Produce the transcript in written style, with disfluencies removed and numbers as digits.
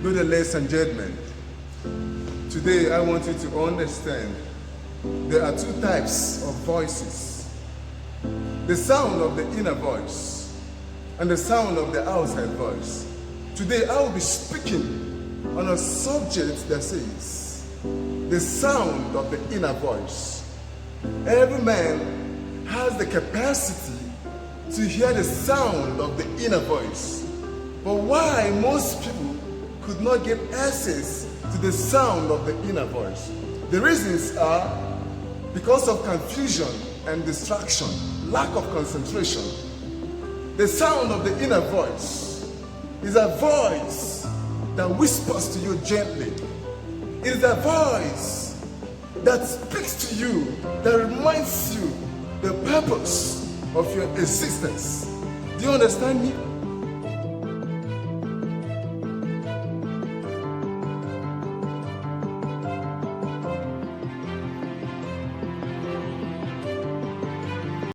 Good, ladies and gentlemen, today I want you to understand there are two types of voices. The sound of the inner voice and the sound of the outside voice. Today I will be speaking on a subject that says the sound of the inner voice. Every man has the capacity to hear the sound of the inner voice. But why most people could not get access to the sound of the inner voice? The reasons are because of confusion and distraction, lack of concentration. The sound of the inner voice is a voice that whispers to you gently. It is a voice that speaks to you, that reminds you the purpose of your existence. Do you understand me?